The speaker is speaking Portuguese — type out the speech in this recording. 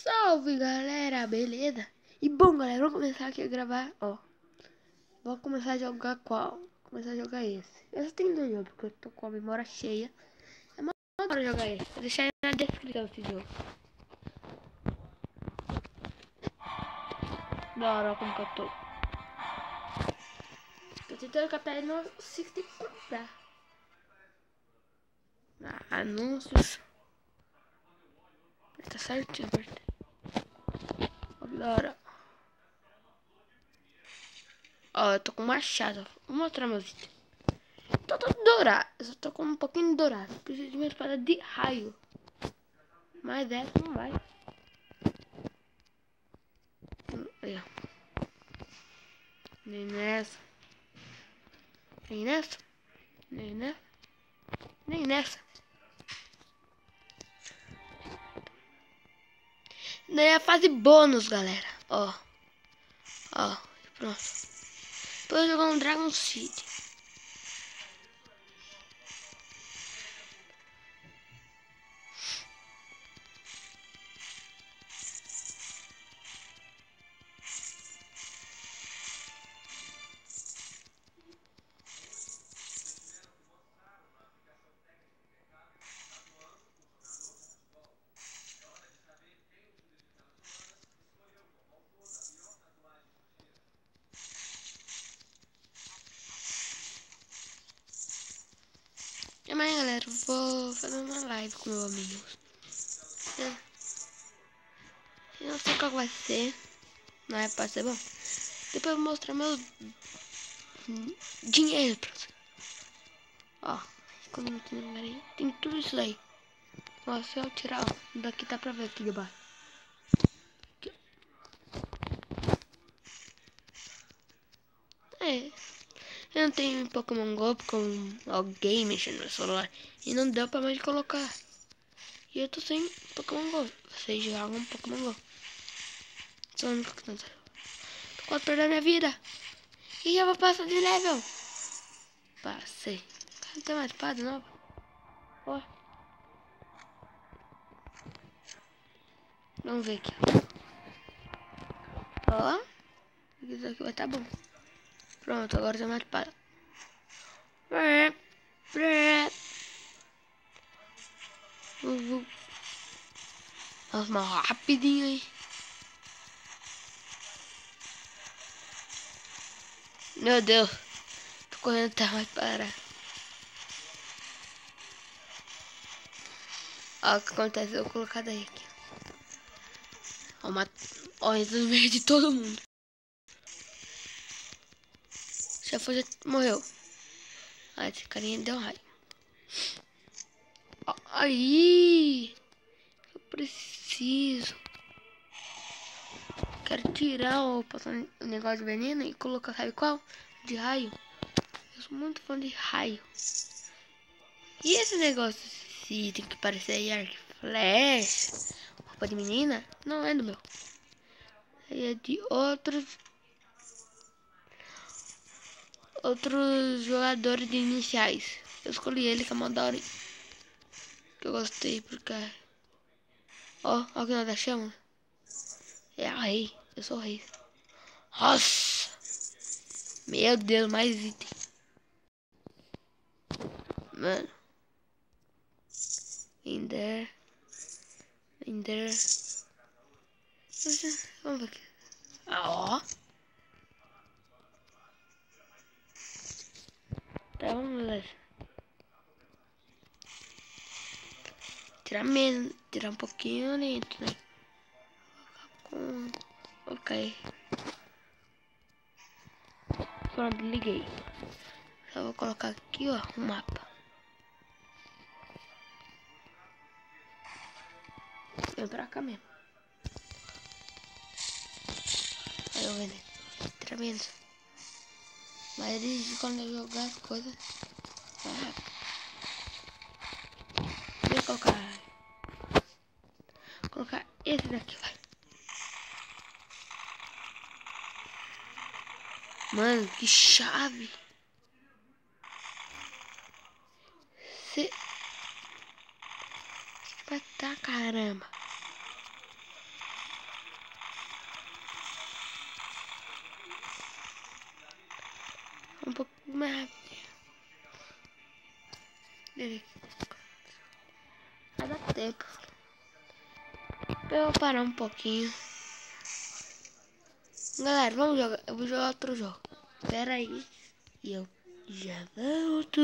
Salve galera, beleza? E bom galera, vamos começar aqui a gravar, ó. Vou começar a jogar qual? Vou começar a jogar esse. Esse tem dois jogos, porque eu tô com a memória cheia. É uma hora jogar esse. Vou deixar aí na descrição esse jogo. Da hora como que eu tô. Tô tentando captar ele no 60. Anúncios. Tá certinho, Berta. Da hora. Ó, eu tô com machado. Vou mostrar meus itens. Tô todo dourado. Eu só tô com um pouquinho dourado. Preciso de uma espada de raio. Mas essa não vai. Aí, nem nessa. Nem nessa. Nem nessa. Nem nessa. Daí é a fase bônus, galera. Ó. Ó. Pronto. Depois eu jogar um Dragon Seed. E amanhã, galera, eu vou fazer uma live com meu amigo. Eu não sei qual vai ser. Mas pode ser bom. Depois eu vou mostrar meu dinheiro pra você. Ó. Quando não tem lugar aí, tem tudo isso aí. Ó, se eu tirar, ó, daqui dá pra ver aqui debaixo. Aqui. É. Eu não tenho Pokémon Go com alguém mexendo no meu celular. E não deu pra mais colocar. E eu tô sem Pokémon Go. Vocês jogam Pokémon Go. Sou o único que não sei. Tô quase perdendo minha vida. E já vou passar de level. Passei. Não tem mais espada nova. Ó. Vamos ver aqui. Ó. Isso aqui vai estar bom. Pronto, agora tem mais espada. Nossa, mas rapidinho aí. Meu Deus. Tô correndo até mais parar. Ó, o que acontece? Eu vou colocar daí aqui. Ó, entra no meio de todo mundo. Já foi, já morreu. Ah, esse carinha deu raio. Ó, aí. Eu preciso. Quero tirar o negócio de veneno e colocar, sabe qual? De raio. Eu sou muito fã de raio. E esse negócio, se tem que parecer aí arco e flecha, roupa de menina, não é do meu. Aí é de outros jogadores de iniciais. Eu escolhi ele que é mó da hora. Que eu gostei porque... Ó, ó que nós achamos. É a rei. Eu sou o rei. Nossa! Meu Deus, mais item. Mano. Ender. Vamos ver aqui. Ah, ó. Tá, vamos ver. Tirar menos. Tirar um pouquinho dentro, né? Ok. Pronto, liguei. Só vou colocar aqui, ó, o mapa. Vem pra cá mesmo. Aí eu vendo. Tira menos. Mas eles, quando eu jogar as coisas... Deixa eu colocar esse daqui, vai. Mano, que chave. Vai tá, caramba. um pouco mais rápido. Vai dar tempo. Eu vou parar um pouquinho. Galera, vamos jogar. Eu vou jogar outro jogo. Pera aí. E eu já volto.